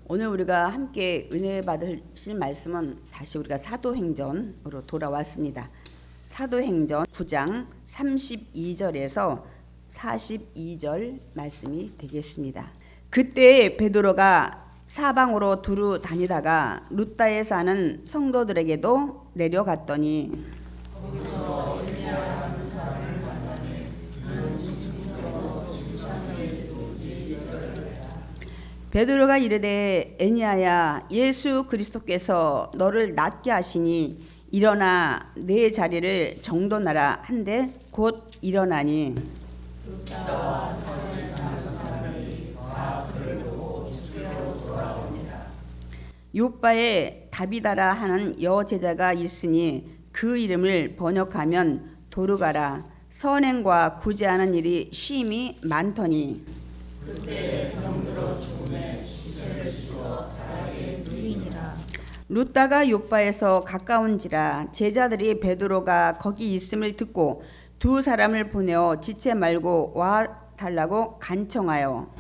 오늘 우리가 함께 은혜 받으실 말씀은 다시 우리가 사도행전으로 돌아왔습니다. 사도행전 9장 32절에서 42절 말씀이 되겠습니다. 그때 베드로가 사방으로 두루 다니다가 룻다에 사는 성도들에게도 내려갔더니 베드로가 이르되 에니야야 예수 그리스도께서 너를 낫게 하시니 일어나 내 자리를 정돈하라 한데 곧 일어나니 요바에 다비다라 하는 여제자가 있으니 그 이름을 번역하면 도르가라. 선행과 구제하는 일이 심히 많더니 그때 병들어 죽음에 시체를 씻어 다락에 누이니라. 룻다가 요바에서 가까운지라 제자들이 베드로가 거기 있음을 듣고 두 사람을 보내어 지체 말고 와 달라고 간청하여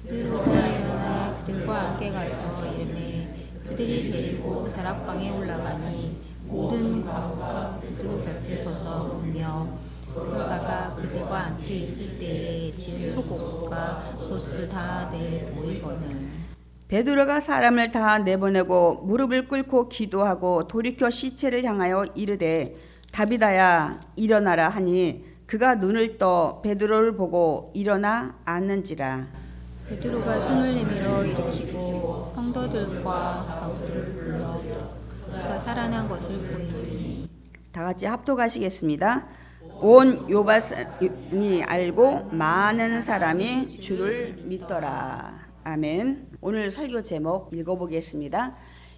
베드로가 일어나 그들과 함께 가서 이르매 그들이 데리고 다락방에 올라가니 모든 과부가 베드로 곁에 서서 울며 들어가가 그들과 함께 있을 때에 지은 속옷과 옷을 다 내보이거늘 베드로가 사람을 다 내보내고 무릎을 꿇고 기도하고 돌이켜 시체를 향하여 이르되 다비다야 일어나라 하니 그가 눈을 떠 베드로를 보고 일어나 앉는지라. 베드로가 손을 내밀어 일으키고 성도들과 과부들을 불러 그가 살아난 것을 보이니 다 같이 합독하시겠습니다. 온 요바산이 알고 많은 사람이 주를 믿더라. 아멘. 오늘 설교 제목 읽어보겠습니다.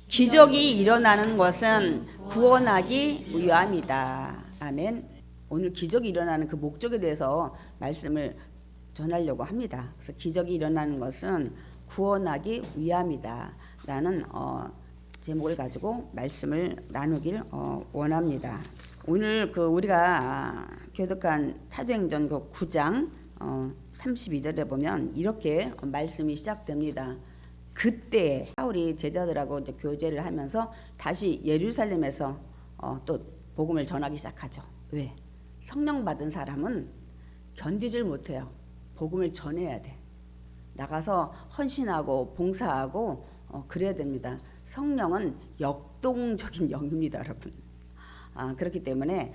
기적이 일어나는 것은 구원하기 위함이다. 아멘. 오늘 기적이 일어나는 그 목적에 대해서 말씀을 전하려고 합니다. 그래서 기적이 일어나는 것은 구원하기 위함이다 라는 제목을 가지고 말씀을 나누길 원합니다. 오늘 우리가 교독한 사도행전 9장 32절에 보면 이렇게 말씀이 시작됩니다. 그때 사울이 제자들하고 이제 교제를 하면서 다시 예루살렘에서 또 복음을 전하기 시작하죠. 왜? 성령 받은 사람은 견디질 못해요. 복음을 전해야 돼. 나가서 헌신하고 봉사하고 그래야 됩니다. 성령은 역동적인 영입니다, 여러분. 그렇기 때문에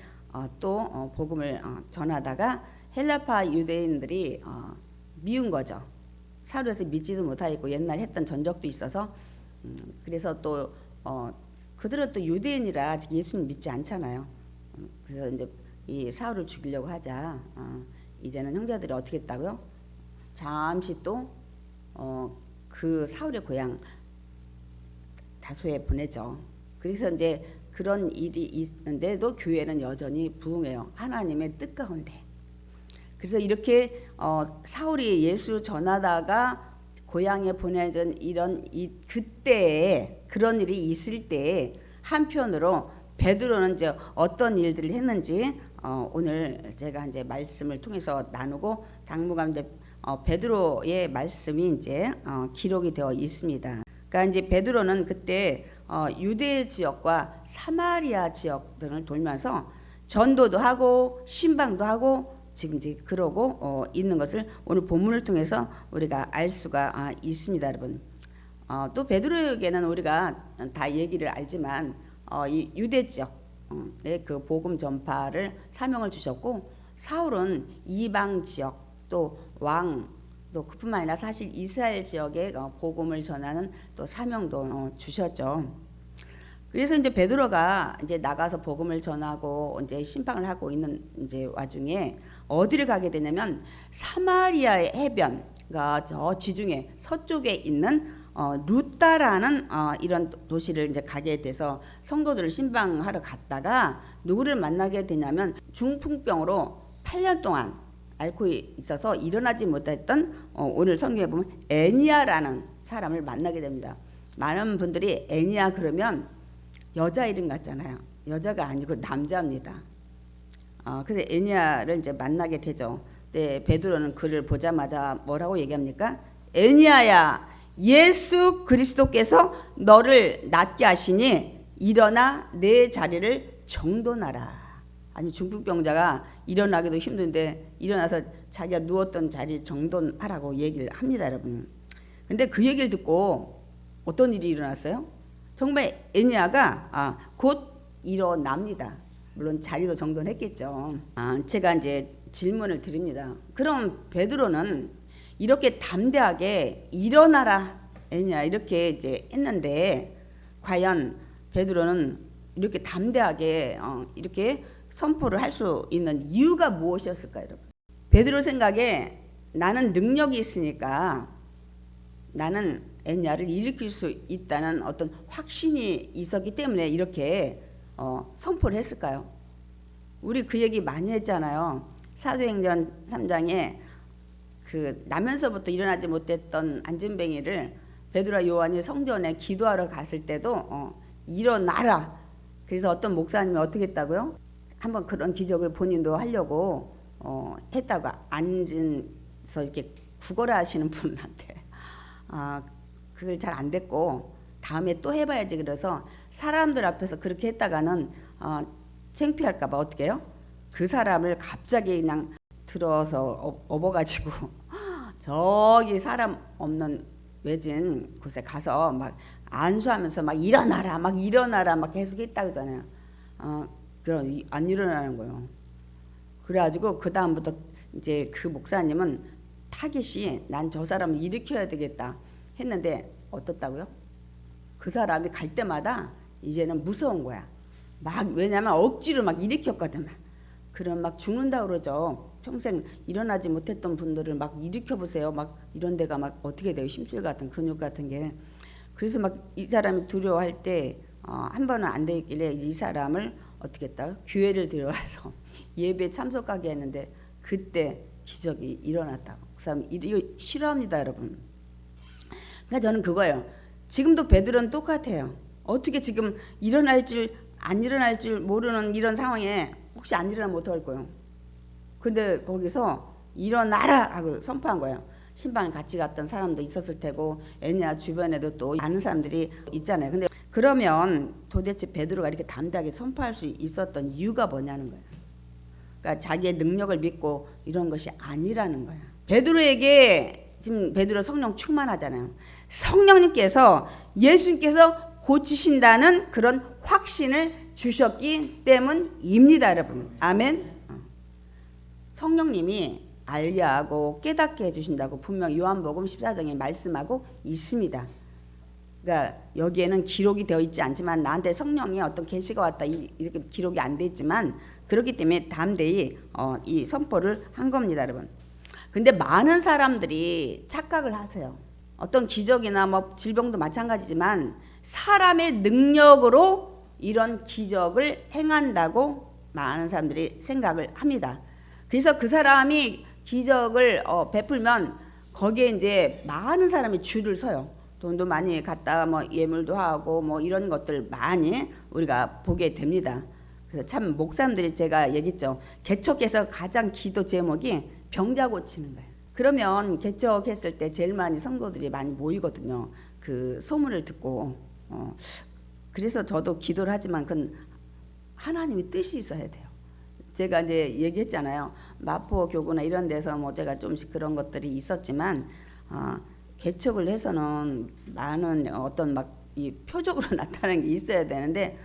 또 복음을 전하다가 헬라파 유대인들이 미운 거죠. 사울에서 믿지도 못하고 옛날 했던 전적도 있어서 그래서 또 그들은 또 유대인이라 아직 예수님 믿지 않잖아요. 그래서 이제 이 사울을 죽이려고 하자. 이제는 형제들이 어떻게 했다고요? 잠시 또 그 사울의 고향 다소에 보내죠. 그래서 이제 그런 일이 있는데도 교회는 여전히 부흥해요. 하나님의 뜻 가운데. 그래서 이렇게 사울이 예수 전하다가 고향에 보내준 그때에 그런 일이 있을 때에 한편으로 베드로는 이제 어떤 일들을 했는지 오늘 제가 이제 말씀을 통해서 나누고 당분간 베드로의 말씀이 이제 기록이 되어 있습니다. 그러니까 이제 베드로는 그때 유대 지역과 사마리아 지역 등을 돌면서 전도도 하고 신방도 하고 지금 이제 그러고 있는 것을 오늘 본문을 통해서 우리가 알 수가 있습니다, 여러분. 또 베드로에게는 우리가 다 얘기를 알지만 이 유대 지역의 그 복음 전파를 사명을 주셨고 사울은 이방 지역 또 왕 또 그뿐만 아니라 사실 이스라엘 지역에 복음을 전하는 또 사명도 주셨죠. 그래서 이제 베드로가 이제 나가서 복음을 전하고 이제 신방을 하고 있는 이제 와중에 어디를 가게 되냐면 사마리아의 해변가 저 지중해 서쪽에 있는 룻다라는 이런 도시를 이제 가게 돼서 성도들을 신방하러 갔다가 누구를 만나게 되냐면 중풍병으로 8년 동안 앓고 있어서 일어나지 못했던 오늘 성경에 보면 애니야라는 사람을 만나게 됩니다. 많은 분들이 애니야 그러면 여자 이름 같잖아요. 여자가 아니고 남자입니다. 그래서 애니야를 이제 만나게 되죠. 네, 베드로는 그를 보자마자 뭐라고 얘기합니까? 애니야야 예수 그리스도께서 너를 낫게 하시니 일어나 내 자리를 정돈하라. 아니 중풍병자가 일어나기도 힘든데 일어나서 자기가 누웠던 자리 정돈하라고 얘기를 합니다, 여러분. 근데 그 얘기를 듣고 어떤 일이 일어났어요? 정말 애니아가 곧 일어납니다. 물론 자리도 정돈했겠죠. 제가 이제 질문을 드립니다. 그럼 베드로는 이렇게 담대하게 일어나라 애니아 이렇게 이제 했는데 과연 베드로는 이렇게 담대하게 이렇게 선포를 할 수 있는 이유가 무엇이었을까요, 여러분? 베드로 생각에 나는 능력이 있으니까 나는 애니아를 일으킬 수 있다는 어떤 확신이 있었기 때문에 이렇게 선포를 했을까요? 우리 그 얘기 많이 했잖아요. 사도행전 3장에 그 나면서부터 일어나지 못했던 안진뱅이를 베드로와 요한이 성전에 기도하러 갔을 때도 일어나라. 그래서 어떤 목사님이 어떻게 했다고요? 한번 그런 기적을 본인도 하려고 했다고 앉아서 이렇게 구걸을 하시는 분한테 그걸 잘 안 됐고 다음에 또 해봐야지 그래서 사람들 앞에서 그렇게 했다가는 창피할까봐 어떻게 해요? 그 사람을 갑자기 그냥 들어서 업어가지고 저기 사람 없는 외진 곳에 가서 막 안수하면서 막 일어나라 막 계속 했다 그러잖아요. 그럼 안 일어나는 거예요. 그래가지고 그 다음부터 이제 그 목사님은 타깃이 난 저 사람을 일으켜야 되겠다 했는데 어떻다고요? 그 사람이 갈 때마다 이제는 무서운 거야. 막 왜냐면 억지로 막 일으켰거든. 그럼 막 죽는다 그러죠. 평생 일어나지 못했던 분들을 막 일으켜 보세요. 막 이런 데가 막 어떻게 돼요? 심줄 같은 근육 같은 게. 그래서 막 이 사람이 두려워할 때 한 번은 안 되길래 이 사람을 어떻게 했다? 교회를 들어가서 예배에 참석하게 했는데 그때 기적이 일어났다고. 그 사람 이거 싫어합니다, 여러분. 그러니까 저는 그거예요. 지금도 베드로는 똑같아요. 어떻게 지금 일어날 줄 안 일어날 줄 모르는 이런 상황에 혹시 안 일어나면 어떡할 거예요? 근데 거기서 일어나라 하고 선포한 거예요. 신방을 같이 갔던 사람도 있었을 테고 애니아 주변에도 또 아는 사람들이 있잖아요. 근데 그러면 도대체 베드로가 이렇게 담대하게 선포할 수 있었던 이유가 뭐냐는 거예요. 그러니까 자기의 능력을 믿고 이런 것이 아니라는 거야. 베드로에게 지금 베드로 성령 충만하잖아요. 성령님께서 예수님께서 고치신다는 그런 확신을 주셨기 때문입니다, 여러분. 아멘. 성령님이 알게 하고 깨닫게 해주신다고 분명 요한복음 14장에 말씀하고 있습니다. 그러니까 여기에는 기록이 되어 있지 않지만 나한테 성령의 어떤 계시가 왔다 이렇게 기록이 안 돼 있지만 그렇기 때문에 담대히 이 선포를 한 겁니다, 여러분. 근데 많은 사람들이 착각을 하세요. 어떤 기적이나 뭐 질병도 마찬가지지만 사람의 능력으로 이런 기적을 행한다고 많은 사람들이 생각을 합니다. 그래서 그 사람이 기적을 베풀면 거기에 이제 많은 사람이 줄을 서요. 돈도 많이 갖다 뭐 예물도 하고 뭐 이런 것들 많이 우리가 보게 됩니다. 그래서 참 목사님들이 제가 얘기했죠. 개척해서 가장 기도 제목이 병자 고치는 거예요. 그러면 개척했을 때 제일 많이 성도들이 많이 모이거든요. 그 소문을 듣고 그래서 저도 기도를 하지만 그건 하나님의 뜻이 있어야 돼요. 제가 이제 얘기했잖아요. 마포 교구나 이런 데서 뭐 제가 좀씩 그런 것들이 있었지만 개척을 해서는 많은 어떤 막 이 표적으로 나타나는 게 있어야 되는데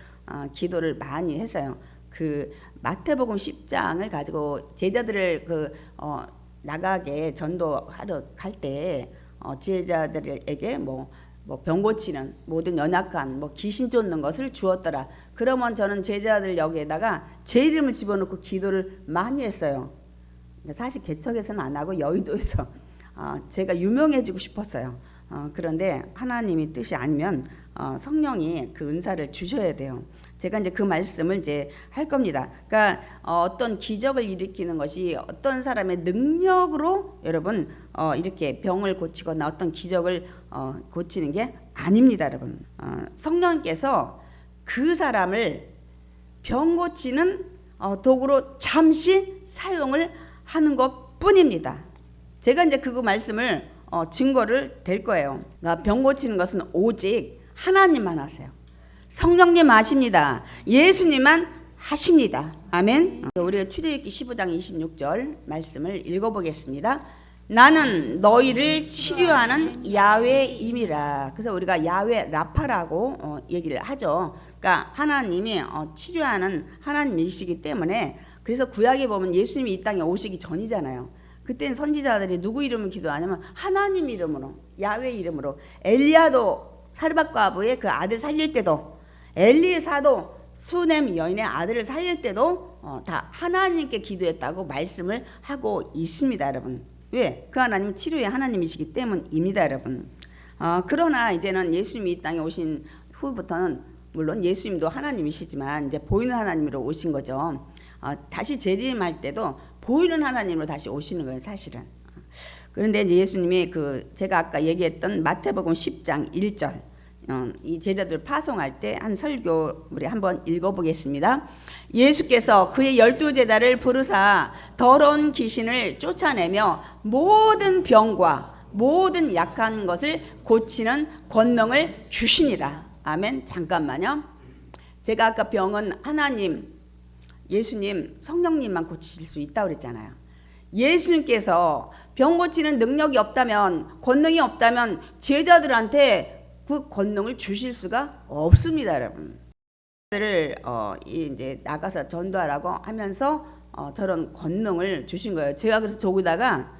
기도를 많이 했어요. 그 마태복음 10장을 가지고 제자들을 나가게 전도하러 갈 때 제자들에게 뭐 병 고치는 모든 연약한 뭐 귀신 쫓는 것을 주었더라. 그러면 저는 제자들 여기에다가 제 이름을 집어넣고 기도를 많이 했어요. 사실 개척에서는 안 하고 여의도에서 제가 유명해지고 싶었어요. 그런데 하나님의 뜻이 아니면 성령이 그 은사를 주셔야 돼요. 제가 이제 그 말씀을 이제 할 겁니다. 그러니까 어떤 기적을 일으키는 것이 어떤 사람의 능력으로 여러분 이렇게 병을 고치거나 어떤 기적을 고치는 게 아닙니다, 여러분. 성령께서 그 사람을 병 고치는 도구로 잠시 사용을 하는 것뿐입니다. 제가 이제 그 말씀을 증거를 될 거예요. 그러니까 병 고치는 것은 오직 하나님만 하세요. 성령님 하십니다. 예수님만 하십니다. 아멘. 우리가 출애굽기 15장 26절 말씀을 읽어보겠습니다. 나는 너희를 치료하는 야훼임이라. 그래서 우리가 야훼 라파라고 얘기를 하죠. 그러니까 하나님이 치료하는 하나님이시기 때문에, 그래서 구약에 보면 예수님이 이 땅에 오시기 전이잖아요. 그때는 선지자들이 누구 이름을 기도하냐면 하나님 이름으로, 야훼 이름으로. 엘리야도 사르밧 과부의 그 아들 살릴 때도, 엘리사도 수넴 여인의 아들을 살릴 때도 다 하나님께 기도했다고 말씀을 하고 있습니다, 여러분. 왜? 그 하나님은 치료의 하나님이시기 때문입니다, 여러분. 그러나 이제는 예수님이 이 땅에 오신 후부터는, 물론 예수님도 하나님이시지만 이제 보이는 하나님으로 오신 거죠. 다시 재림할 때도 보이는 하나님으로 다시 오시는 거예요, 사실은. 그런데 이제 예수님이 제가 아까 얘기했던 마태복음 10장 1절, 이 제자들 파송할 때 한 설교 우리 한번 읽어보겠습니다. 예수께서 그의 12제자를 부르사 더러운 귀신을 쫓아내며 모든 병과 모든 약한 것을 고치는 권능을 주시니라. 아멘. 잠깐만요. 제가 아까 병은 하나님, 예수님, 성령님만 고치실 수 있다고 그랬잖아요. 예수님께서 병 고치는 능력이 없다면, 권능이 없다면 제자들한테 그 권능을 주실 수가 없습니다, 여러분. 를 이제 나가서 전도하라고 하면서 저런 권능을 주신 거예요. 제가 그래서 저기다가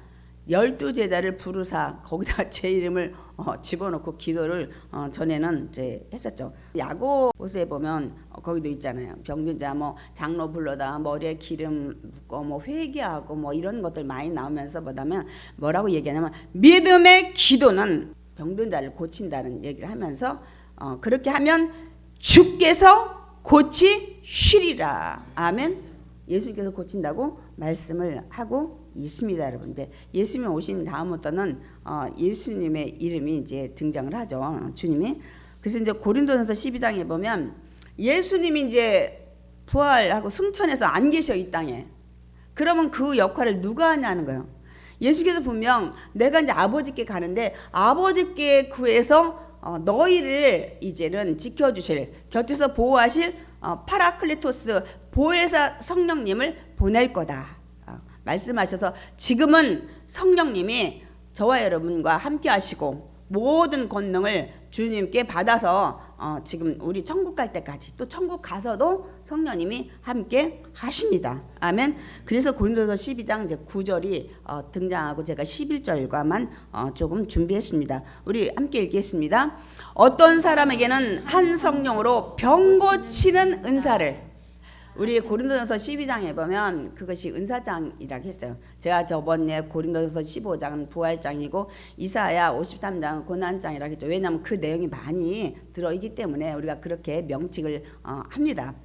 12제자를 부르사 거기다가 제 이름을 집어넣고 기도를 전에는 이제 했었죠. 야고보서에 보면 거기도 있잖아요. 병든 자 뭐 장로 불러다 머리에 기름 붓고 뭐 회개하고 뭐 이런 것들 많이 나오면서 뭐라고 얘기하냐면 믿음의 기도는 병든 자를 고친다는 얘기를 하면서 그렇게 하면 주께서 고치시리라. 아멘. 예수님께서 고친다고 말씀을 하고 있습니다, 여러분. 이제 예수님이 오신 다음부터는 예수님의 이름이 이제 등장을 하죠, 주님이. 그래서 이제 고린도전서 12장에 보면 예수님이 이제 부활하고 승천해서 안 계셔, 이 땅에. 그러면 그 역할을 누가 하냐는 거예요. 예수께서 분명 내가 이제 아버지께 가는데 아버지께 구해서 너희를 이제는 지켜주실, 곁에서 보호하실 파라클리토스 보혜사 성령님을 보낼 거다 말씀하셔서, 지금은 성령님이 저와 여러분과 함께 하시고 모든 권능을 주님께 받아서 지금 우리 천국 갈 때까지, 또 천국 가서도 성령님이 함께 하십니다. 아멘. 그래서 고린도서 12장 이제 9절이 등장하고 제가 11절과만 조금 준비했습니다. 우리 함께 읽겠습니다. 어떤 사람에게는 한 성령으로 병 고치는 은사를, 우리 고린도전서 12장에 보면 그것이 은사장이라고 했어요. 제가 저번에 고린도전서 15장은 부활장이고 이사야 53장은 고난장이라고 했죠. 왜냐하면 그 내용이 많이 들어있기 때문에 우리가 그렇게 명칭을 합니다.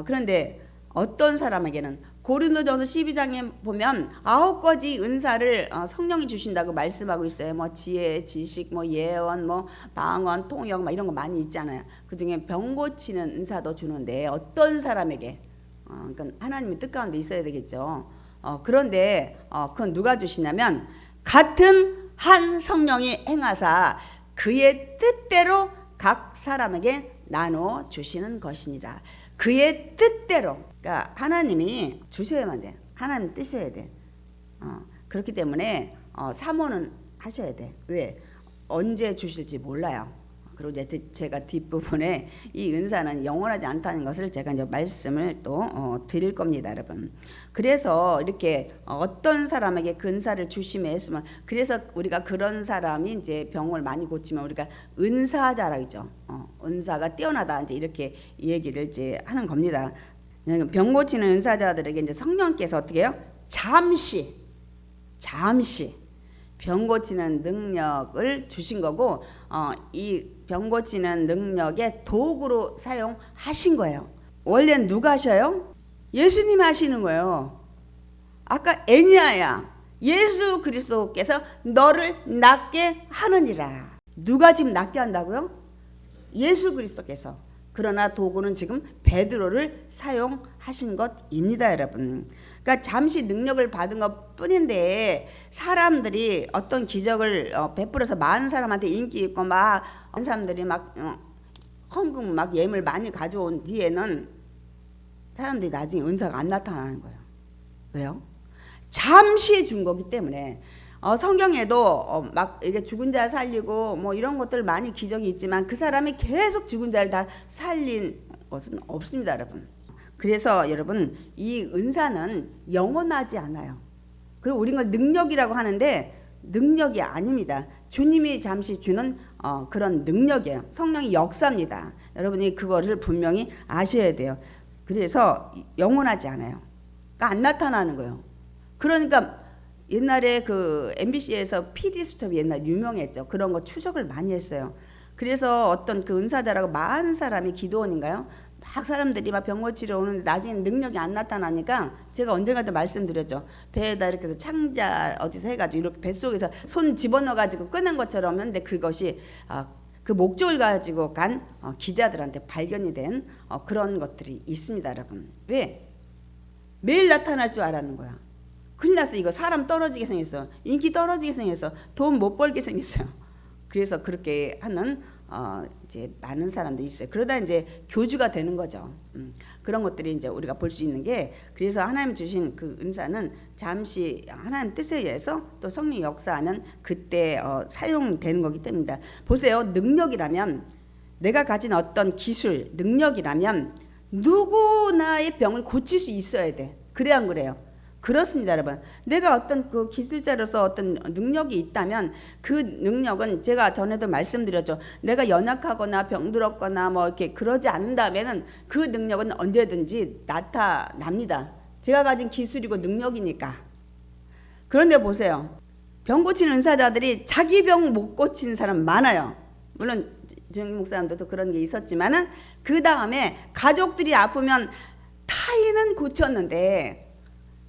그런데 어떤 사람에게는 고린도전서 12장에 보면 9가지 은사를 성령이 주신다고 말씀하고 있어요. 뭐 지혜, 지식, 뭐 예언, 뭐 방언, 통역, 뭐 이런 거 많이 있잖아요. 그 중에 병 고치는 은사도 주는데 어떤 사람에게, 그러니까 하나님의 뜻 가운데 있어야 되겠죠. 그런데 그건 누가 주시냐면 같은 한 성령이 행하사 그의 뜻대로 각 사람에게 나누어 주시는 것이니라. 그의 뜻대로. 그러니까 하나님이 주셔야만 돼. 하나님 뜻이어야 돼. 그렇기 때문에 사모는 하셔야 돼. 왜? 언제 주실지 몰라요. 그리고 이제 제가 뒷부분에 이 은사는 영원하지 않다는 것을 제가 이제 말씀을 또 드릴 겁니다, 여러분. 그래서 이렇게 어떤 사람에게 그 은사를 주심에 했으면, 그래서 우리가 그런 사람이 이제 병을 많이 고치면 우리가 은사자라고 하죠. 은사가 뛰어나다 이제 이렇게 얘기를 이제 하는 겁니다. 병 고치는 은사자들에게 이제 성령께서 어떻게 해요? 잠시 병 고치는 능력을 주신 거고, 이 병 고치는 능력의 도구로 사용하신 거예요. 원래는 누가 하셔요? 예수님 하시는 거예요. 아까 애니아야, 예수 그리스도께서 너를 낫게 하느니라. 누가 지금 낫게 한다고요? 예수 그리스도께서. 그러나 도구는 지금 베드로를 사용하신 것입니다, 여러분. 그러니까 잠시 능력을 받은 것 뿐인데 사람들이 어떤 기적을 베풀어서 많은 사람한테 인기 있고 막 많은 사람들이 막 헌금 막 예물 많이 가져온 뒤에는 사람들이 나중에 은사가 안 나타나는 거예요. 왜요? 잠시 준 거기 때문에. 성경에도 막 이게 죽은 자 살리고 뭐 이런 것들 많이 기적이 있지만 그 사람이 계속 죽은 자를 다 살린 것은 없습니다, 여러분. 그래서 여러분 이 은사는 영원하지 않아요. 그리고 우리가 능력이라고 하는데 능력이 아닙니다. 주님이 잠시 주는 그런 능력이에요. 성령의 역사입니다. 여러분이 그거를 분명히 아셔야 돼요. 그래서 영원하지 않아요. 그러니까 안 나타나는 거예요. 그러니까 옛날에 그 MBC에서 PD 수첩이 옛날 유명했죠. 그런 거 추적을 많이 했어요. 그래서 어떤 그 은사자라고 많은 사람이 기도원인가요? 막 사람들이 막 병 고치러 오는데 나중에 능력이 안 나타나니까 제가 언젠가도 말씀드렸죠. 배에다 이렇게 창자 어디서 해가지고 이렇게 뱃속에서 손 집어넣어가지고 끄는 것처럼 했는데 그것이 그 목적을 가지고 간 기자들한테 발견이 된 그런 것들이 있습니다, 여러분. 왜? 매일 나타날 줄 알았는 거야. 큰일 났어. 이거 사람 떨어지게 생겼어. 인기 떨어지게 생겼어. 돈 못 벌게 생겼어요. 그래서 그렇게 하는 이제 많은 사람들이 있어요. 그러다 이제 교주가 되는 거죠. 그런 것들이 이제 우리가 볼 수 있는 게, 그래서 하나님 주신 그 은사는 잠시 하나님 뜻에 의해서 또 성령 역사하면 그때 사용되는 거기 때문입니다. 보세요. 능력이라면, 내가 가진 어떤 기술, 능력이라면 누구나의 병을 고칠 수 있어야 돼. 그래 안 그래요? 그렇습니다, 여러분. 내가 어떤 그 기술자로서 어떤 능력이 있다면 그 능력은 제가 전에도 말씀드렸죠. 내가 연약하거나 병들었거나 뭐 이렇게 그러지 않는다면은 그 능력은 언제든지 나타납니다. 제가 가진 기술이고 능력이니까. 그런데 보세요. 병 고치는 은사자들이 자기 병 못 고치는 사람 많아요. 물론 조영기 목사님도 그런 게 있었지만은 그 다음에 가족들이 아프면 타인은 고쳤는데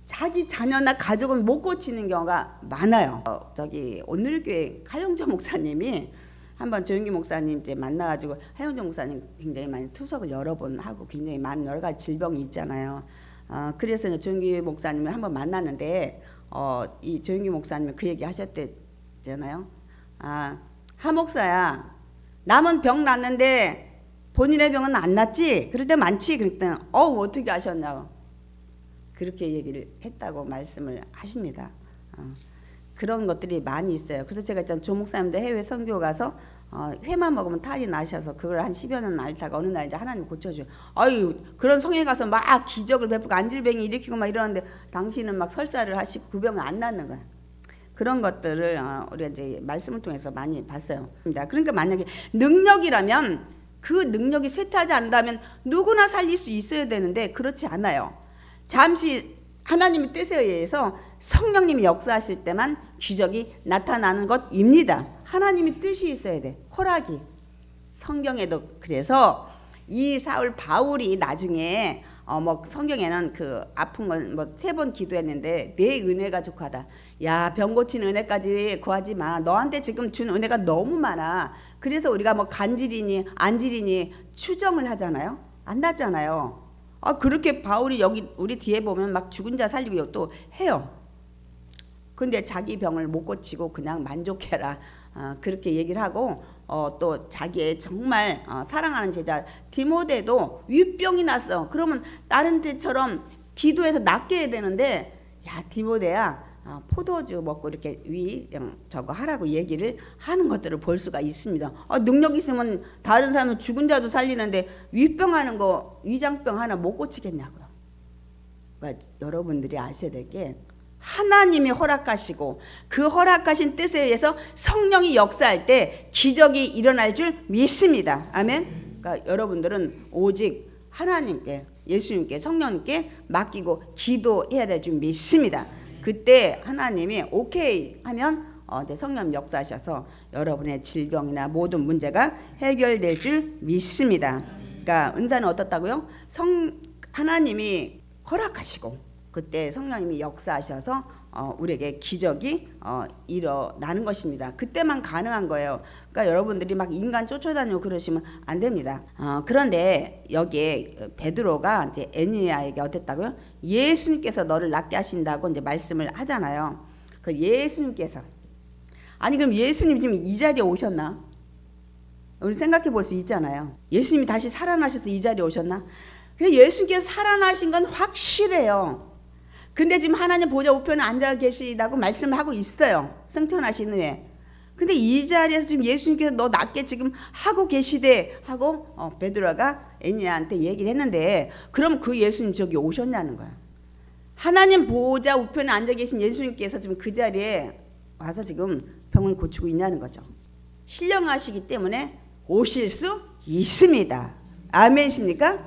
자기 자녀나 가족은 못 고치는 경우가 많아요. 저기 오늘교회 하영조 목사님이 한번 조영기 목사님 이제 만나가지고, 하영조 목사님 굉장히 많이 투석을 여러 번 하고 굉장히 많은 여러 가지 질병이 있잖아요. 그래서 조영기 목사님을 한번 만났는데 이 조영기 목사님이 그 얘기 하셨대잖아요. 하 목사야, 남은 병 났는데 본인의 병은 안 났지? 그럴 때 많지? 그랬더니 어떻게 아셨냐고 그렇게 얘기를 했다고 말씀을 하십니다. 그런 것들이 많이 있어요. 그래서 제가 있잖아요. 조 목사님도 해외 선교 가서 회만 먹으면 탈이 나셔서 그걸 한 10여 년 앓다가 어느 날 이제 하나님 고쳐줘요. 아유, 그런 성에 가서 막 기적을 베풀고 안질병이 일으키고 막 이러는데 당신은 막 설사를 하시고 그 병은 안 낫는 거야. 그런 것들을 우리가 이제 말씀을 통해서 많이 봤어요. 그러니까 만약에 능력이라면 그 능력이 쇠퇴하지 않는다면 누구나 살릴 수 있어야 되는데 그렇지 않아요. 잠시 하나님의 뜻에 의해서 성령님이 역사하실 때만 기적이 나타나는 것입니다. 하나님의 뜻이 있어야 돼. 허락이. 성경에도 그래서 이 사울 바울이 나중에 뭐 성경에는 그 아픈 건 뭐 3번 기도했는데 내 은혜가 족하다. 야, 병 고치는 은혜까지 구하지 마. 너한테 지금 준 은혜가 너무 많아. 그래서 우리가 뭐 간질이니 안질이니 추정을 하잖아요. 안 낫잖아요. 그렇게 바울이 여기 우리 뒤에 보면 막 죽은 자 살리고 또 해요. 근데 자기 병을 못 고치고 그냥 만족해라. 그렇게 얘기를 하고 또 자기의 정말 사랑하는 제자 디모데도 윗병이 났어. 그러면 다른 때처럼 기도해서 낫게 해야 되는데, 야 디모데야, 포도주 먹고 이렇게 저거 하라고 얘기를 하는 것들을 볼 수가 있습니다. 능력 있으면 다른 사람은 죽은 자도 살리는데 윗병하는 거, 위장병 하나 못 고치겠냐고요. 그러니까 여러분들이 아셔야 될 게, 하나님이 허락하시고 그 허락하신 뜻에 의해서 성령이 역사할 때 기적이 일어날 줄 믿습니다. 아멘. 그러니까 여러분들은 오직 하나님께, 예수님께, 성령님께 맡기고 기도해야 될 줄 믿습니다. 그때 하나님이 오케이 하면 이제 성령 역사하셔서 여러분의 질병이나 모든 문제가 해결될 줄 믿습니다. 그러니까 은사는 어떻다고요? 하나님이 허락하시고 그때 성령님이 역사하셔서 우리에게 기적이 일어나는 것입니다. 그때만 가능한 거예요. 그러니까 여러분들이 막 인간 쫓아다니고 그러시면 안 됩니다. 그런데 여기에 베드로가 이제 에니야에게 어땠다고요? 예수님께서 너를 낫게 하신다고 이제 말씀을 하잖아요. 그 예수님께서, 아니 그럼 예수님 지금 이 자리에 오셨나? 우리 생각해 볼 수 있잖아요. 예수님이 다시 살아나셔서 이 자리에 오셨나? 그래서 예수님께서 살아나신 건 확실해요. 근데 지금 하나님 보좌 우편에 앉아 계시다고 말씀을 하고 있어요. 승천하신 후에. 근데 이 자리에서 지금 예수님께서 너 낫게 지금 하고 계시대 하고 베드로가 애니야한테 얘기를 했는데, 그럼 그 예수님 저기 오셨냐는 거야. 하나님 보좌 우편에 앉아 계신 예수님께서 지금 그 자리에 와서 지금 병을 고치고 있냐는 거죠. 신령하시기 때문에 오실 수 있습니다. 아멘이십니까?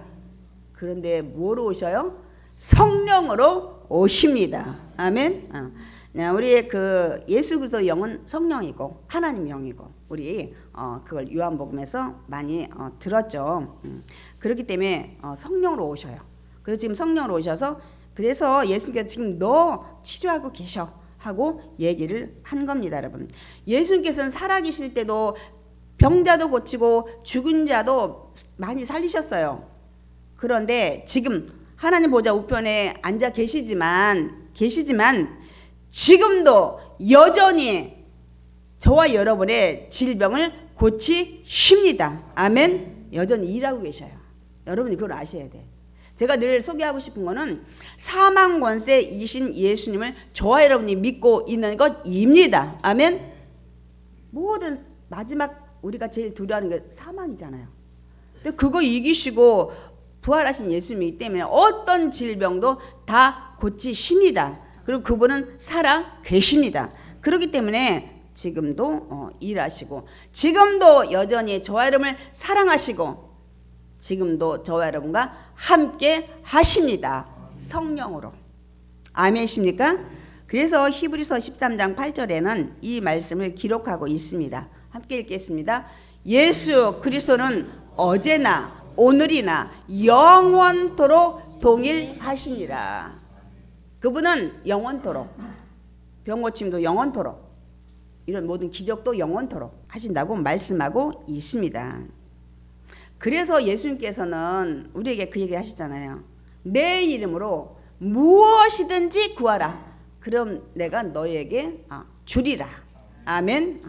그런데 뭐로 오셔요? 성령으로 오십니다. 아멘. 우리의 그 예수 그리스도의 영은 성령이고 하나님 영이고, 우리 그걸 요한복음에서 많이 들었죠. 그렇기 때문에 성령으로 오셔요. 그래서 지금 성령으로 오셔서, 그래서 예수님께서 지금 너 치료하고 계셔 하고 얘기를 한 겁니다, 여러분. 예수님께서는 살아계실 때도 병자도 고치고 죽은 자도 많이 살리셨어요. 그런데 지금 하나님 보좌 우편에 앉아 계시지만 지금도 여전히 저와 여러분의 질병을 고치십니다. 아멘. 여전히 일하고 계셔요. 여러분이 그걸 아셔야 돼. 제가 늘 소개하고 싶은 거는 사망 권세이신 예수님을 저와 여러분이 믿고 있는 것입니다. 아멘. 모든 마지막 우리가 제일 두려워하는 게 사망이잖아요. 근데 그거 이기시고 부활하신 예수님이기 때문에 어떤 질병도 다 고치십니다. 그리고 그분은 살아 계십니다. 그렇기 때문에 지금도 일하시고, 지금도 여전히 저와 여러분을 사랑하시고, 지금도 저와 여러분과 함께 하십니다. 성령으로. 아멘이십니까? 그래서 히브리서 13장 8절에는 이 말씀을 기록하고 있습니다. 함께 읽겠습니다. 예수 그리스도는 어제나 오늘이나 영원토록 동일하시니라. 그분은 영원토록, 병고침도 영원토록, 이런 모든 기적도 영원토록 하신다고 말씀하고 있습니다. 그래서 예수님께서는 우리에게 그 얘기 하시잖아요. 내 이름으로 무엇이든지 구하라. 그럼 내가 너에게 주리라. 아멘.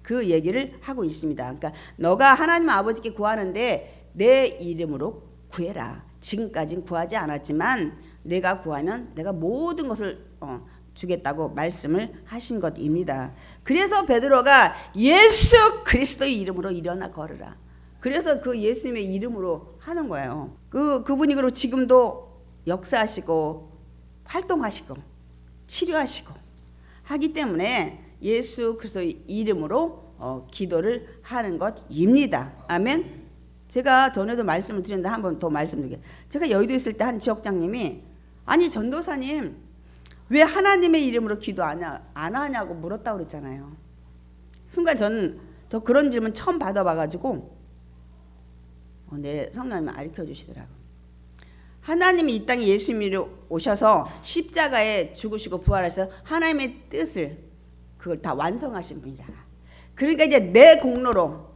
그 얘기를 하고 있습니다. 그러니까 너가 하나님 아버지께 구하는데 내 이름으로 구해라. 지금까지는 구하지 않았지만 내가 구하면 내가 모든 것을 주겠다고 말씀을 하신 것입니다. 그래서 베드로가 예수 그리스도의 이름으로 일어나 걸으라. 그래서 그 예수님의 이름으로 하는 거예요. 그분이 그리고 지금도 역사하시고 활동하시고 치료하시고 하기 때문에 예수 그리스도의 이름으로 기도를 하는 것입니다. 아멘. 제가 전에도 말씀을 드렸는데 한 번 더 말씀드릴게요. 제가 여의도에 있을 때 한 지역장님이, 아니 전도사님 왜 하나님의 이름으로 기도 안 하냐고 물었다고 그랬잖아요. 순간 저는 저 그런 질문 처음 받아봐가지고 내 성령님이 가르쳐 주시더라고요. 하나님이 이 땅에 예수님으로 오셔서 십자가에 죽으시고 부활해서 하나님의 뜻을 그걸 다 완성하신 분이잖아. 그러니까 이제 내 공로로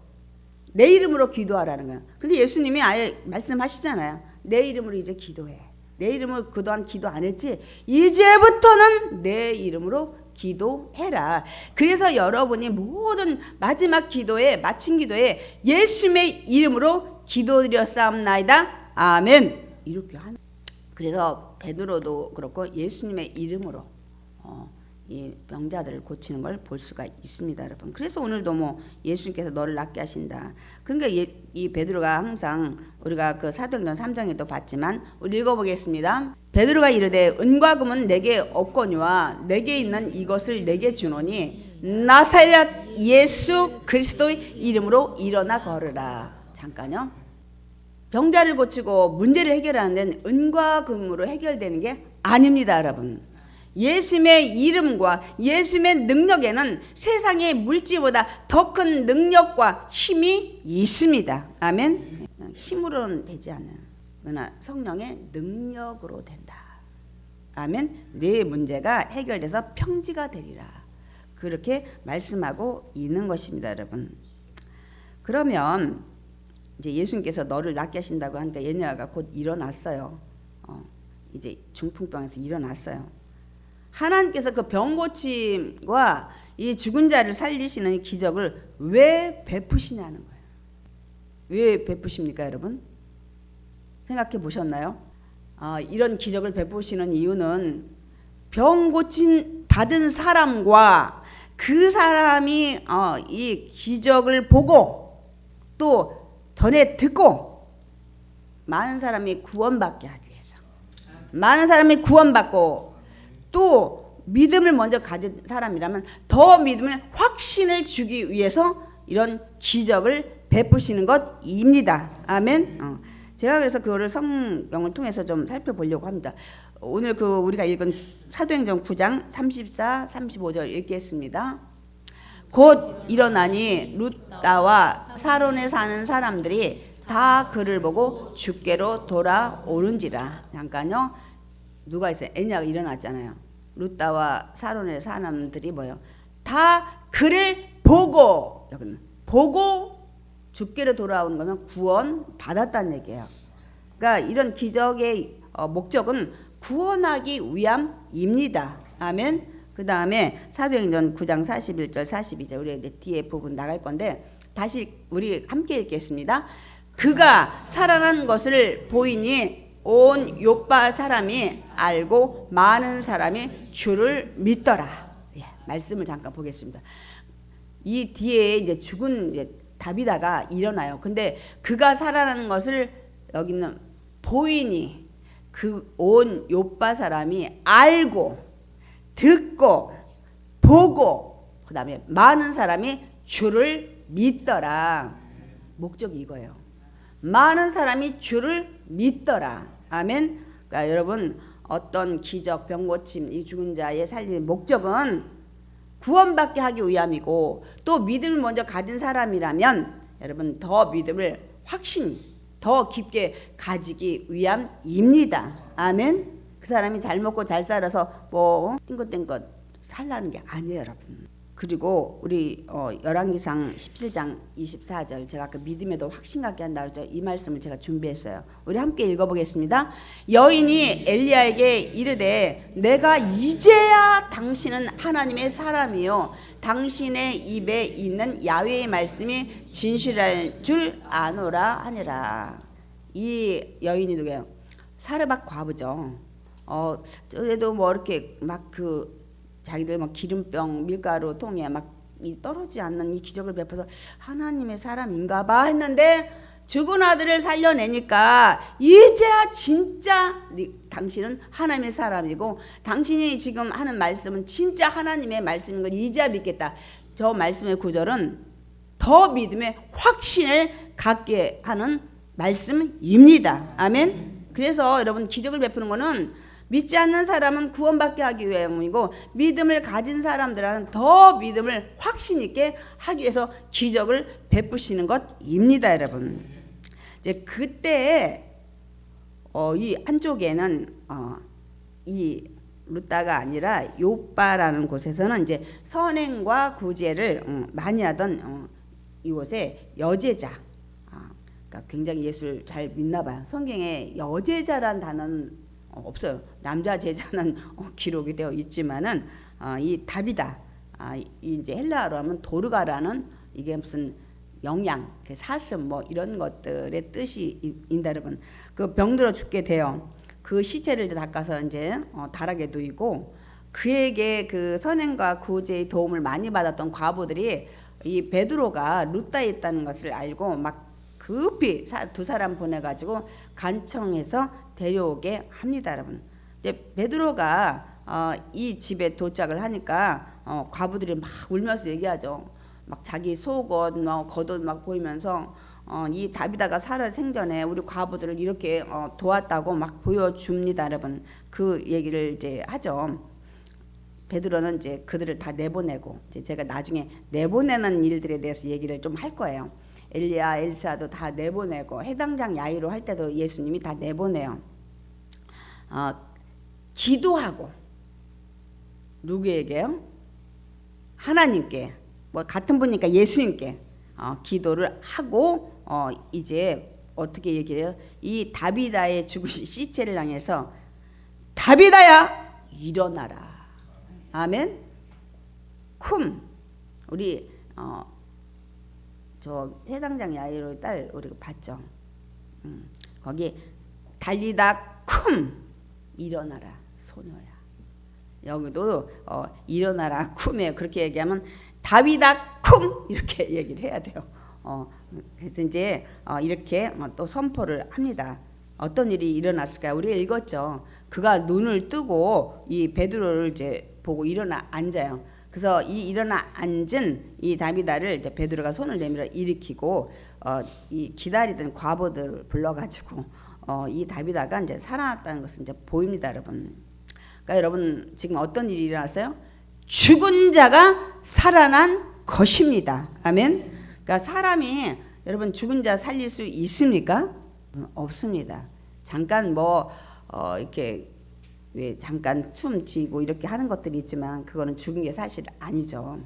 내 이름으로 기도하라는 거야. 근데 예수님이 아예 말씀하시잖아요. 내 이름으로 이제 기도해. 내 이름으로 그동안 기도 안 했지? 이제부터는 내 이름으로 기도해라. 그래서 여러분이 모든 마지막 기도에, 마친 기도에 예수님의 이름으로 기도드렸사옵나이다. 아멘. 이렇게 하는. 그래서 베드로도 그렇고 예수님의 이름으로 이 병자들을 고치는 걸 볼 수가 있습니다, 여러분. 그래서 오늘도 뭐 예수님께서 너를 낫게 하신다. 그러니까 이 베드로가 항상 우리가 그 사도행전 3장에도 봤지만 우리 읽어보겠습니다. 베드로가 이르되 은과 금은 내게 없거니와 내게 있는 이것을 내게 주노니 나사렛 예수 그리스도의 이름으로 일어나 걸으라. 잠깐요. 병자를 고치고 문제를 해결하는 데는 은과 금으로 해결되는 게 아닙니다, 여러분. 예수님의 이름과 예수님의 능력에는 세상의 물질보다 더 큰 능력과 힘이 있습니다. 아멘. 힘으로는 되지 않아요. 그러나 성령의 능력으로 된다. 아멘. 네 문제가 해결돼서 평지가 되리라. 그렇게 말씀하고 있는 것입니다, 여러분. 그러면 이제 예수님께서 너를 낫게 하신다고 하니까 얘네가 곧 일어났어요. 이제 중풍병에서 일어났어요. 하나님께서 그 병 고침과 이 죽은 자를 살리시는 이 기적을 왜 베푸시냐는 거예요. 왜 베푸십니까, 여러분? 생각해 보셨나요? 이런 기적을 베푸시는 이유는 병 고침 받은 사람과 그 사람이 이 기적을 보고 또 전에 듣고 많은 사람이 구원받게 하기 위해서, 많은 사람이 구원받고 또 믿음을 먼저 가진 사람이라면 더 믿음을 확신을 주기 위해서 이런 기적을 베푸시는 것입니다. 아멘. 제가 그래서 그거를 성경을 통해서 좀 살펴보려고 합니다. 오늘 우리가 읽은 사도행전 9장 34, 35절 읽겠습니다. 곧 일어나니 룻다와 사론에 사는 사람들이 다 그를 보고 주께로 돌아오는지라. 잠깐요. 누가 있어요? 애냐가 일어났잖아요. 룻다와 사론의 사람들이 뭐요? 다 그를 보고, 여기는 보고 주께로 돌아오는 거면 구원 받았다는 얘기예요. 그러니까 이런 기적의 목적은 구원하기 위함입니다. 아멘. 그 다음에 사도행전 9장 41절 42절 우리 이제 뒤에 부분 나갈 건데 다시 우리 함께 읽겠습니다. 그가 살아난 것을 보이니 온 요빠 사람이 알고 많은 사람이 주를 믿더라. 예, 말씀을 잠깐 보겠습니다. 이 뒤에 이제 죽은 이제 다비다가 일어나요. 근데 그가 살아나는 것을 여기는 보이니 그 온 요빠 사람이 알고 듣고 보고 그 다음에 많은 사람이 주를 믿더라. 목적이 이거예요. 많은 사람이 주를 믿더라. 아멘. 그러니까 여러분 어떤 기적, 병 고침, 이 죽은 자의 살리는 목적은 구원받게 하기 위함이고 또 믿음을 먼저 가진 사람이라면 여러분 더 믿음을 확신 더 깊게 가지기 위함입니다. 아멘. 그 사람이 잘 먹고 잘 살아서 뭐 띵긋띵긋 살라는 게 아니에요, 여러분. 그리고 우리 열왕기상 17장 24절 제가 아까 믿음에도 확신 갖게 한다 그랬죠. 이 말씀을 제가 준비했어요. 우리 함께 읽어보겠습니다. 여인이 엘리야에게 이르되 내가 이제야 당신은 하나님의 사람이요 당신의 입에 있는 야훼의 말씀이 진실할 줄 아노라 하니라. 이 여인이 누구예요? 사르밧 과부죠. 저도 뭐 이렇게 막 자기들 막 기름병 밀가루 통에 막 떨어지지 않는 이 기적을 베풀어서 하나님의 사람인가봐 했는데 죽은 아들을 살려내니까 이제야 진짜 당신은 하나님의 사람이고 당신이 지금 하는 말씀은 진짜 하나님의 말씀인 걸 이제야 믿겠다. 저 말씀의 구절은 더 믿음의 확신을 갖게 하는 말씀입니다. 아멘. 그래서 여러분 기적을 베푸는 거는 믿지 않는 사람은 구원받게 하기 위함이고 믿음을 가진 사람들은 더 믿음을 확신 있게 하기 위해서 기적을 베푸시는 것입니다, 여러분. 이제 그때 이 한쪽에는 이 룻다가 아니라 요빠라는 곳에서는 이제 선행과 구제를 많이 하던 이곳에 여제자, 그러니까 굉장히 예수를 잘 믿나 봐요. 성경에 여제자란 단어는 없어요. 남자 제자는 기록이 되어 있지만은 이 다비다, 이제 헬라어로 하면 도르가라는 이게 무슨 영양, 사슴 뭐 이런 것들의 뜻이인다, 여러분. 그 병들어 죽게 돼요. 그 시체를 닦아서 이제 다락에 누이고 그에게 그 선행과 구제의 도움을 많이 받았던 과부들이 이 베드로가 룻다에 있다는 것을 알고 막 급히 두 사람 보내가지고 간청해서 데려오게 합니다, 여러분. 이제 베드로가 이 집에 도착을 하니까 과부들이 막 울면서 얘기하죠. 막 자기 속옷, 겉옷 막 보이면서 이 다비다가 살아 생전에 우리 과부들을 이렇게 도왔다고 막 보여줍니다, 여러분. 그 얘기를 이제 하죠. 베드로는 이제 그들을 다 내보내고 이제 제가 나중에 내보내는 일들에 대해서 얘기를 좀 할 거예요. 엘리야, 엘사도 다 내보내고 해당장 야이로 할 때도 예수님이 다 내보내요. 기도하고 누구에게요? 하나님께, 뭐 같은 분이니까 예수님께 기도를 하고 이제 어떻게 얘기를 해요? 이 다비다의 죽으신 시체를 향해서 다비다야 일어나라. 아멘. 쿰. 우리 저 해당장 야이로의 딸 우리가 봤죠. 거기 달리다 쿰 일어나라 소녀야. 여기도 일어나라 쿰이에요. 그렇게 얘기하면 다비다 쿰 이렇게 얘기를 해야 돼요. 그래서 이제 이렇게 또 선포를 합니다. 어떤 일이 일어났을까요? 우리가 읽었죠. 그가 눈을 뜨고 이 베드로를 이제 보고 일어나 앉아요. 그래서 이 일어나 앉은 이 다비다를 이제 베드로가 손을 내밀어 일으키고 이 기다리던 과부들을 불러가지고 이 다비다가 이제 살아났다는 것은 이제 보입니다, 여러분. 그러니까 여러분 지금 어떤 일이 일어났어요? 죽은 자가 살아난 것입니다. 아멘. 그러니까 사람이 여러분 죽은 자 살릴 수 있습니까? 없습니다. 잠깐 이렇게 왜 잠깐 춤 쥐고 이렇게 하는 것들이 있지만 그거는 죽은 게 사실 아니죠.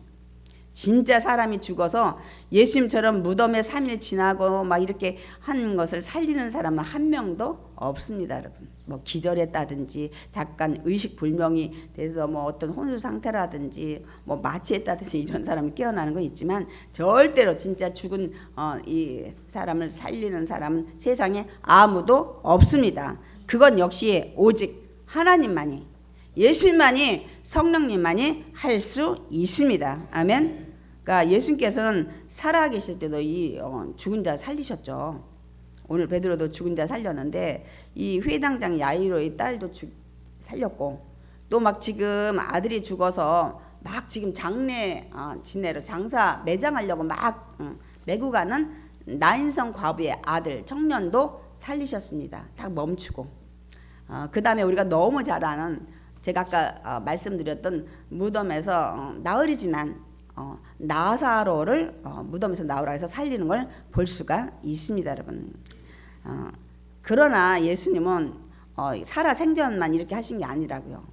진짜 사람이 죽어서 예수님처럼 무덤에 3일 지나고 막 이렇게 하는 것을 살리는 사람은 한 명도 없습니다, 여러분. 뭐 기절했다든지 잠깐 의식 불명이 돼서 뭐 어떤 혼수 상태라든지 뭐 마취했다든지 이런 사람이 깨어나는 건 있지만 절대로 진짜 죽은 이 사람을 살리는 사람은 세상에 아무도 없습니다. 그건 역시 오직 하나님만이, 예수님만이, 성령님만이 할 수 있습니다. 아멘. 그러니까 예수님께서는 살아계실 때도 이 죽은 자 살리셨죠. 오늘 베드로도 죽은 자 살렸는데 이 회당장 야이로의 딸도 살렸고 또 막 지금 아들이 죽어서 막 지금 장례 지내러 장사 매장하려고 막 메고 가는 나인성 과부의 아들 청년도 살리셨습니다. 딱 멈추고 그 다음에 우리가 너무 잘 아는 제가 아까 말씀드렸던 무덤에서 나흘이 지난 나사로를 무덤에서 나오라 해서 살리는 걸 볼 수가 있습니다, 여러분. 그러나 예수님은 살아 생전만 이렇게 하신 게 아니라고요.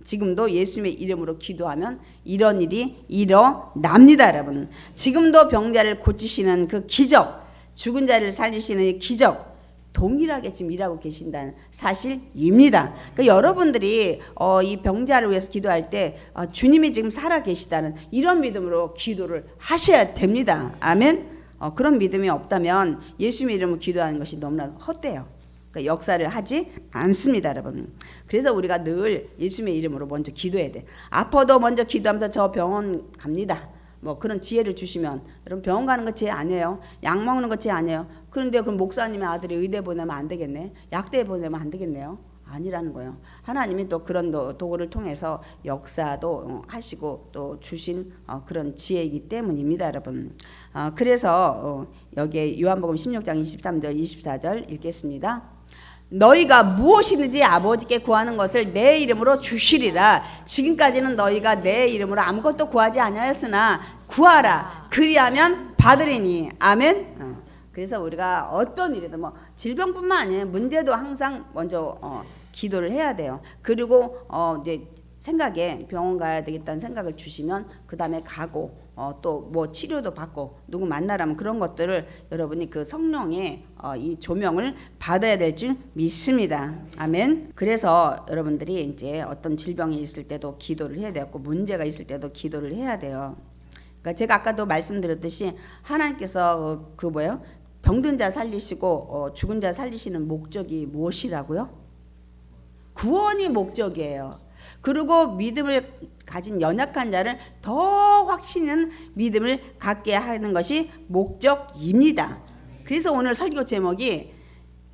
지금도 예수님의 이름으로 기도하면 이런 일이 일어납니다, 여러분. 지금도 병자를 고치시는 그 기적, 죽은 자를 살리시는 기적 동일하게 지금 일하고 계신다는 사실입니다. 그러니까 여러분들이 이 병자를 위해서 기도할 때 주님이 지금 살아 계시다는 이런 믿음으로 기도를 하셔야 됩니다. 아멘. 그런 믿음이 없다면 예수님의 이름으로 기도하는 것이 너무나 헛되요. 그러니까 역사를 하지 않습니다, 여러분. 그래서 우리가 늘 예수님의 이름으로 먼저 기도해야 돼. 아파도 먼저 기도하면서 저 병원 갑니다. 뭐 그런 지혜를 주시면 여러분 병원 가는 거 지혜 아니에요. 약 먹는 거 지혜 아니에요. 그런데 그럼 목사님의 아들이 의대 보내면 안 되겠네. 약대 보내면 안 되겠네요. 아니라는 거예요. 하나님이 또 그런 도구를 통해서 역사도 하시고 또 주신 그런 지혜이기 때문입니다, 여러분. 그래서 여기에 요한복음 16장 23절 24절 읽겠습니다. 너희가 무엇이든지 아버지께 구하는 것을 내 이름으로 주시리라. 지금까지는 너희가 내 이름으로 아무것도 구하지 아니하였으나 구하라. 그리하면 받으리니. 아멘. 그래서 우리가 어떤 일이든 뭐 질병뿐만 아니에요. 문제도 항상 먼저 기도를 해야 돼요. 그리고 이제 생각에 병원 가야 되겠다는 생각을 주시면 그 다음에 가고 또 뭐 치료도 받고 누구 만나라면 그런 것들을 여러분이 그 성령의 이 조명을 받아야 될 줄 믿습니다. 아멘. 그래서 여러분들이 이제 어떤 질병이 있을 때도 기도를 해야 되고 문제가 있을 때도 기도를 해야 돼요. 그러니까 제가 아까도 말씀드렸듯이 하나님께서 그 뭐예요? 병든 자 살리시고 죽은 자 살리시는 목적이 무엇이라고요? 구원이 목적이에요. 그리고 믿음을 가진 연약한 자를 더 확신은 믿음을 갖게 하는 것이 목적입니다. 그래서 오늘 설교 제목이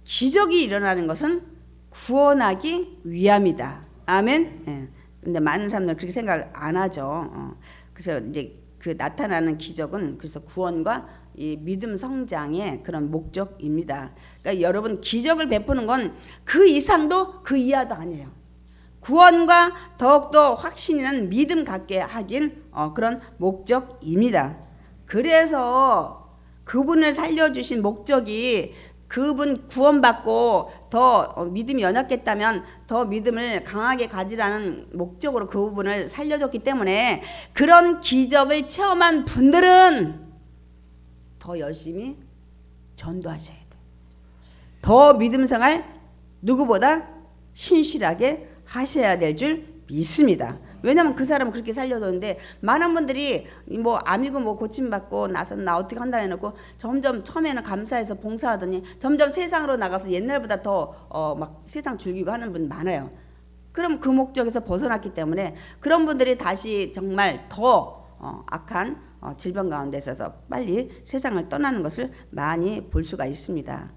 기적이 일어나는 것은 구원하기 위함이다. 아멘. 예. 근데 많은 사람들은 그렇게 생각을 안 하죠. 그래서 이제 그 나타나는 기적은 그래서 구원과 이 믿음 성장의 그런 목적입니다. 그러니까 여러분 기적을 베푸는 건 그 이상도 그 이하도 아니에요. 구원과 더욱더 확신 있는 믿음 갖게 하긴 그런 목적입니다. 그래서 그분을 살려주신 목적이 그분 구원받고 더 믿음이 연약했다면 더 믿음을 강하게 가지라는 목적으로 그 부분을 살려줬기 때문에 그런 기적을 체험한 분들은 더 열심히 전도하셔야 돼요. 더 믿음 생활 누구보다 신실하게 하셔야 될 줄 믿습니다. 왜냐면 그 사람은 그렇게 살려줬는데 많은 분들이 뭐 암이고 뭐 고침받고 나서 나 어떻게 한다 해놓고 점점 처음에는 감사해서 봉사하더니 점점 세상으로 나가서 옛날보다 더 막 세상 즐기고 하는 분 많아요. 그럼 그 목적에서 벗어났기 때문에 그런 분들이 다시 정말 더 악한 질병 가운데 있어서 빨리 세상을 떠나는 것을 많이 볼 수가 있습니다.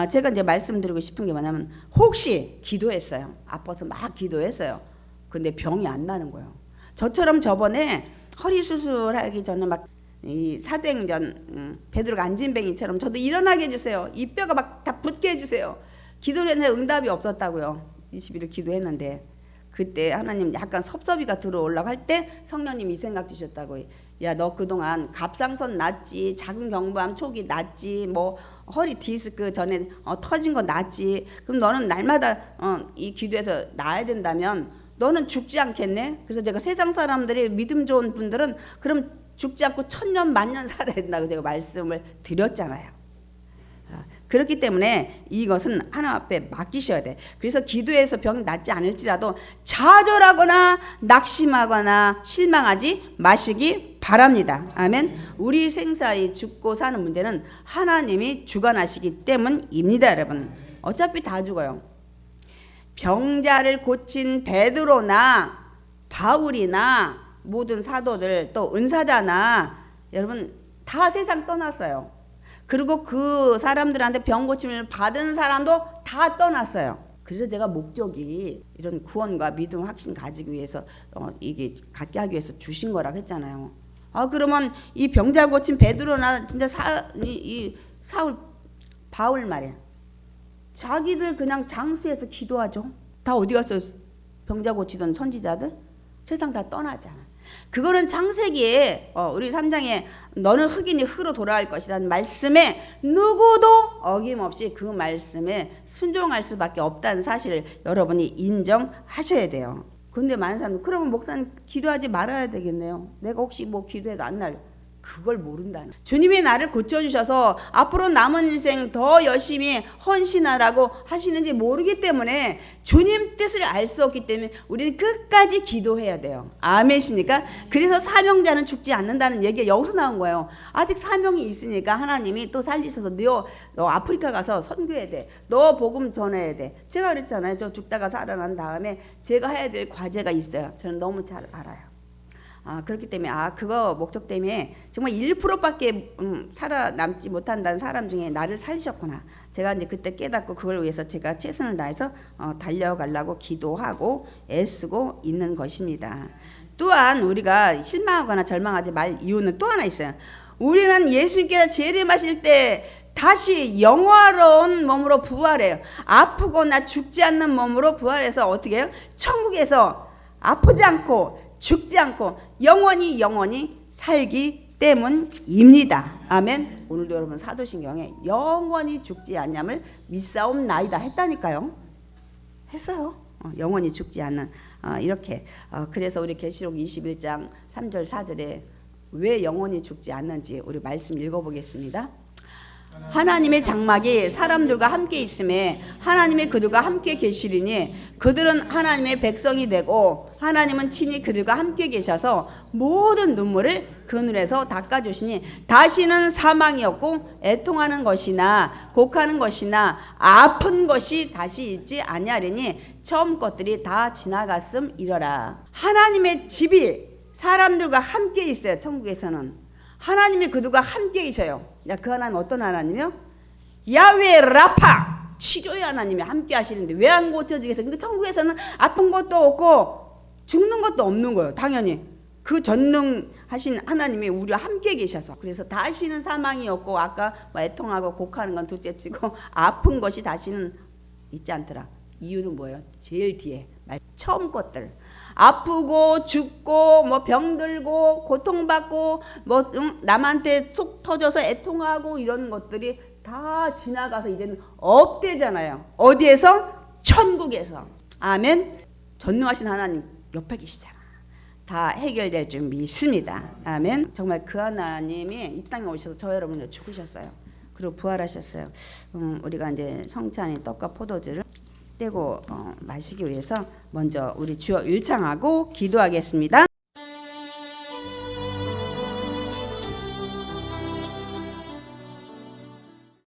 제가 이제 말씀드리고 싶은 게 뭐냐면 혹시 기도했어요. 아파서 막 기도했어요. 근데 병이 안 나는 거예요. 저처럼 저번에 허리 수술하기 전에 막 이 사도행전 베드로가 안진뱅이처럼 저도 일어나게 해주세요. 이 뼈가 막 다 붙게 해주세요. 기도를 했는데 응답이 없었다고요. 20일을 기도했는데 그때 하나님 약간 섭섭이가 들어오려고 할 때 성령님이 이 생각 주셨다고. 야, 너 그동안 갑상선 났지, 작은 경부암 초기 났지, 뭐 허리 디스크 전에 터진 거 났지. 그럼 너는 날마다 이 기도에서 나아야 된다면 너는 죽지 않겠네. 그래서 제가 세상 사람들이 믿음 좋은 분들은 그럼 죽지 않고 천년 만년 살아야 된다고 제가 말씀을 드렸잖아요. 그렇기 때문에 이것은 하나님 앞에 맡기셔야 돼. 그래서 기도해서 병이 낫지 않을지라도 좌절하거나 낙심하거나 실망하지 마시기 바랍니다. 아멘. 우리 생사의 죽고 사는 문제는 하나님이 주관하시기 때문입니다. 여러분 어차피 다 죽어요. 병자를 고친 베드로나 바울이나 모든 사도들 또 은사자나 여러분 다 세상 떠났어요. 그리고 그 사람들한테 병 고침을 받은 사람도 다 떠났어요. 그래서 제가 목적이 이런 구원과 믿음 확신 가지기 위해서 이게 갖게 하기 위해서 주신 거라고 했잖아요. 그러면 이 병자 고친 베드로나 진짜 사울 바울 말이야. 자기들 그냥 장수해서 기도하죠. 다 어디 갔어요? 병자 고치던 선지자들 세상 다 떠나잖아. 그거는 창세기에 우리 3장에 너는 흙이니 흙으로 돌아갈 것이라는 말씀에 누구도 어김없이 그 말씀에 순종할 수밖에 없다는 사실을 여러분이 인정하셔야 돼요. 근데 많은 사람들 그러면 목사님 기도하지 말아야 되겠네요. 내가 혹시 뭐 기도해도 안 날 그걸 모른다는. 주님이 나를 고쳐주셔서 앞으로 남은 인생 더 열심히 헌신하라고 하시는지 모르기 때문에 주님 뜻을 알 수 없기 때문에 우리는 끝까지 기도해야 돼요. 아멘입니까? 그래서 사명자는 죽지 않는다는 얘기가 여기서 나온 거예요. 아직 사명이 있으니까 하나님이 또 살리셔서 너 아프리카 가서 선교해야 돼. 너 복음 전해야 돼. 제가 그랬잖아요. 저 죽다가 살아난 다음에 제가 해야 될 과제가 있어요. 저는 너무 잘 알아요. 그렇기 때문에 그거 목적 때문에 정말 1%밖에 살아남지 못한다는 사람 중에 나를 살리셨구나. 제가 이제 그때 깨닫고 그걸 위해서 제가 최선을 다해서 달려가려고 기도하고 애쓰고 있는 것입니다. 또한 우리가 실망하거나 절망하지 말 이유는 또 하나 있어요. 우리는 예수님께서 재림하실 때 다시 영화로운 몸으로 부활해요. 아프거나 죽지 않는 몸으로 부활해서 어떻게 해요? 천국에서 아프지 않고 죽지 않고 영원히 살기 때문입니다. 아멘. 오늘도 여러분 사도신경에 영원히 죽지 않냐을 믿사옵나이다 했다니까요. 했어요. 영원히 죽지 않는 이렇게 그래서 우리 계시록 21장 3절 4절에 왜 영원히 죽지 않는지 우리 말씀 읽어보겠습니다. 하나님의 장막이 사람들과 함께 있음에 하나님의 그들과 함께 계시리니 그들은 하나님의 백성이 되고 하나님은 친히 그들과 함께 계셔서 모든 눈물을 그 눈에서 닦아주시니 다시는 사망이 없고 애통하는 것이나 곡하는 것이나 아픈 것이 다시 있지 아니하리니 처음 것들이 다 지나갔음이러라. 하나님의 집이 사람들과 함께 있어요. 천국에서는 하나님이 그들과 함께 계셔요. 그 하나님 어떤 하나님이요? 야훼 라파 치료의 하나님이 함께 하시는데 왜 안 고쳐지겠어요? 근데 천국에서는 아픈 것도 없고 죽는 것도 없는 거예요. 당연히 그 전능하신 하나님이 우리와 함께 계셔서 그래서 다시는 사망이 없고 아까 애통하고 곡하는 건 둘째치고 아픈 것이 다시는 있지 않더라. 이유는 뭐예요? 제일 뒤에 처음 것들 아프고 죽고 뭐 병들고 고통받고 뭐 남한테 속 터져서 애통하고 이런 것들이 다 지나가서 이제는 없대잖아요. 어디에서? 천국에서. 아멘. 전능하신 하나님 옆에 계시잖아. 다 해결될 줄 믿습니다. 아멘. 정말 그 하나님이 이 땅에 오셔서 저 여러분을 죽으셨어요. 그리고 부활하셨어요. 우리가 이제 성찬이 떡과 포도주를 떼고 마시기 위해서 먼저 우리 주여 일창하고 기도하겠습니다.